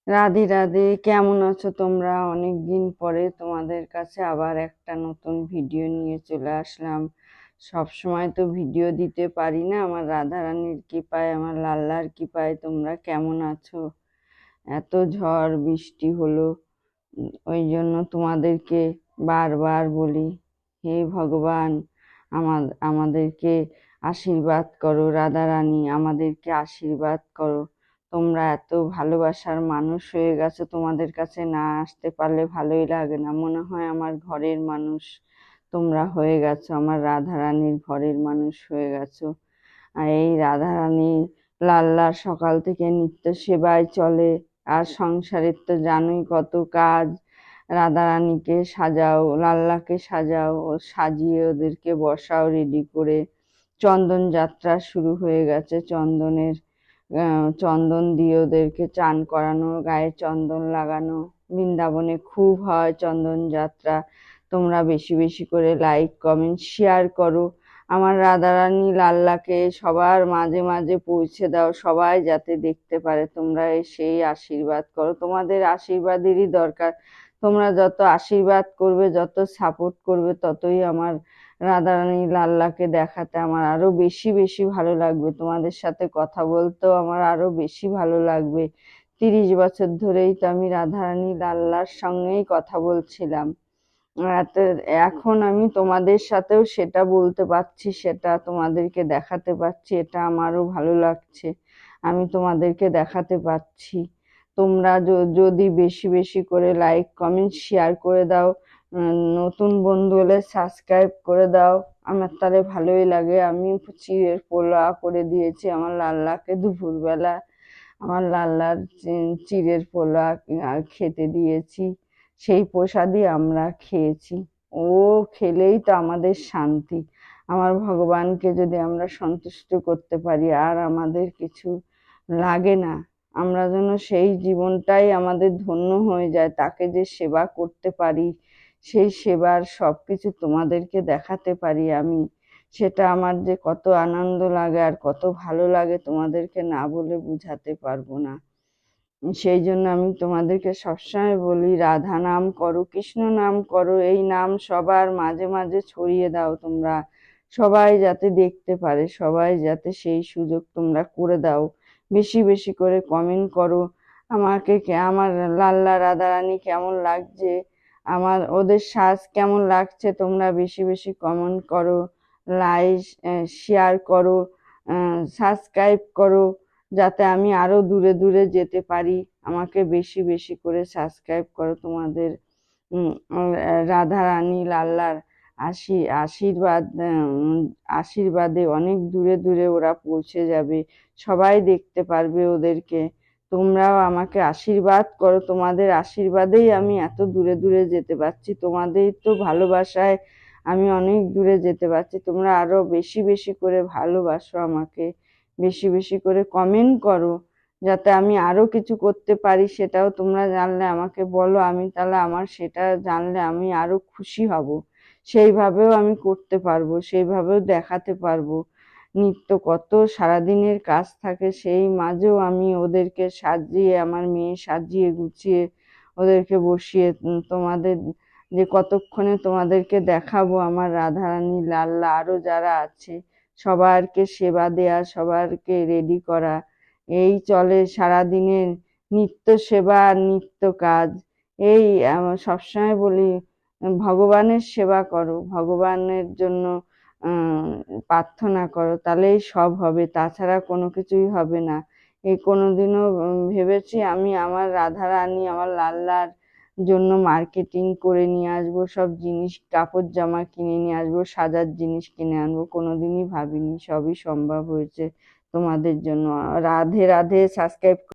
রাধে রাধে, কেমন আছো তোমরা? অনেকদিন পরে তোমাদের কাছে আবার একটা নতুন ভিডিও নিয়ে চলে আসলাম। সব সময় তো ভিডিও দিতে পারি না, আমার রাধারানীর কৃপায়, আমার লাল্লার কৃপায়। তোমরা কেমন আছো? এত ঝড় বৃষ্টি হলো, ওই জন্য তোমাদেরকে বারবার বলি, হে ভগবান, আমাদেরকে আশীর্বাদ করো। রাধারানী, আমাদেরকে আশীর্বাদ করো। তোমরা এত ভালোবাসার মানুষ হয়ে গেছো, তোমাদের কাছে না আসতে পারলে ভালোই লাগে না, মনে হয় আমার ঘরের মানুষ তোমরা হয়ে গেছো, আমার রাধারানীর ঘরের মানুষ হয়ে গেছো। আর এই রাধারানী লাল্লার সকাল থেকে নিত্য সেবায় চলে। আর সংসারের তো জানোই কত কাজ। রাধারানীকে সাজাও, লাল্লাকে সাজাও, ও সাজিয়ে ওদেরকে বসাও রেডি করে। চন্দন যাত্রা শুরু হয়ে গেছে, চন্দন দিয়ে ওদেরকে চান করানো, গায়ে চন্দন লাগানো। বৃন্দাবনে খুব হয় চন্দন যাত্রা। তোমরা বেশি বেশি করে লাইক কমেন্ট শেয়ার করো। আমার রাধারানী লাল্লাকে সবার মাঝে মাঝে পৌঁছে দাও, সবাই যাতে দেখতে পারে। তোমরা সেই আশীর্বাদ করো, তোমাদের আশীর্বাদেরই দরকার। তোমরা যত আশীর্বাদ করবে, যত সাপোর্ট করবে, ততই আমার রাধারানী লাল্লাকে দেখাতে আমার আরো বেশি বেশি ভালো লাগবে। তোমাদের সাথে কথা বলতেও আমার আরো বেশি ভালো লাগবে। 30 বছর ধরেই তো আমি রাধারানী লাল্লার সঙ্গেই কথা বলছিলাম। তো এখন আমি তোমাদের সাথেও সেটা বলতে পারছি, সেটা তোমাদেরকে দেখাতে পারছি, এটা আমারও ভালো লাগছে। আমি তোমাদেরকে দেখাতে পারছি। তোমরা যদি বেশি বেশি করে লাইক কমেন্ট শেয়ার করে দাও, নতুন বন্ধু হলে সাবস্ক্রাইব করে দাও, আমার তাহলে ভালোই লাগে। আমি চিড়ের পোলাও করে দিয়েছি আমার লাল্লাকে দুপুরবেলা। আমার লাল্লার চিড়ের পোলাও খেতে দিয়েছি, সেই প্রসাদই আমরা খেয়েছি। ও খেলেই তো আমাদের শান্তি। আমার ভগবানকে যদি আমরা সন্তুষ্ট করতে পারি, আর আমাদের কিছু লাগে না। আমরা যেন সেই জীবনটাই আমাদের ধন্য হয়ে যায়, তাকে যে সেবা করতে পারি, সেই সেবার সবকিছু তোমাদেরকে দেখাতে পারি আমি। সেটা আমার যে কত আনন্দ লাগে আর কত ভালো লাগে, তোমাদেরকে না বলে বুঝাতে পারবো না। সেই জন্য আমি তোমাদেরকে সবসময় বলি, রাধা নাম করো, কৃষ্ণ নাম করো, এই নাম সবার মাঝে মাঝে ছড়িয়ে দাও তোমরা। সবাই যাতে দেখতে পারে, সবাই যাতে সেই সুযোগ তোমরা করে দাও। বেশি বেশি করে কমেন্ট করো। আমার লাল্লা রাধারানী কেমন লাগছে, আমার ওদের সাজ কেমন লাগছে, তোমরা বেশি বেশি কমেন্ট করো, লাইক শেয়ার করো, সাবস্ক্রাইব করো, যাতে আমি আরো দূরে দূরে যেতে পারি। আমাকে বেশি বেশি করে সাবস্ক্রাইব করো। তোমাদের রাধারানী লাল্লার আশীর্বাদ, আশীর্বাদে অনেক দূরে দূরে ওরা পৌঁছে যাবে, সবাই দেখতে পারবে ওদেরকে। তোমরাও আমাকে আশীর্বাদ করো, তোমাদের আশীর্বাদেই আমি এত দূরে দূরে যেতে পারছি, তোমাদের তো ভালোবাসায় আমি অনেক দূরে যেতে পারছি। তোমরা আরো বেশি বেশি করে ভালোবাসো আমাকে, বেশি বেশি করে কমেন্ট করো, যাতে আমি আরো কিছু করতে পারি। সেটাও তোমরা জানলে আমাকে বলো, আমি তাহলে আমার সেটা জানলে আমি আরো খুশি হব। সেইভাবেও আমি করতে পারবো, সেইভাবেও দেখাতে পারবো। নিত্য কত সারাদিনের কাজ থাকে, সেই মাঝেও আমি ওদেরকে সাজিয়ে, আমার মেয়ে সাজিয়ে গুছিয়ে ওদেরকে বসিয়ে তোমাদের যে কতক্ষণে তোমাদেরকে দেখাবো আমার রাধারানী লাল্লা আরো যারা আছে সবারকে সেবা দেয়া, সবারকে রেডি করা। এই চলে সারাদিনের নিত্য সেবা আর নিত্য কাজ। এই সবসময় বলি, ভগবানের সেবা করো, ভগবানের জন্য প্রার্থনা করো, তাহলেই সব হবে, তাছাড়া কোনো কিছুই হবে না। এই কোনোদিনও ভেবেছি আমি আমার রাধারানী, আমার লাল্লার জন্য মার্কেটিং করে নিয়ে আসবো, সব জিনিস কাপড় জামা কিনে নিয়ে আসবো, সাজার জিনিস কিনে আনবো, কোনোদিনই ভাবিনি। সবই সম্ভব হয়েছে তোমাদের জন্য। রাধে রাধে, সাবস্ক্রাইব।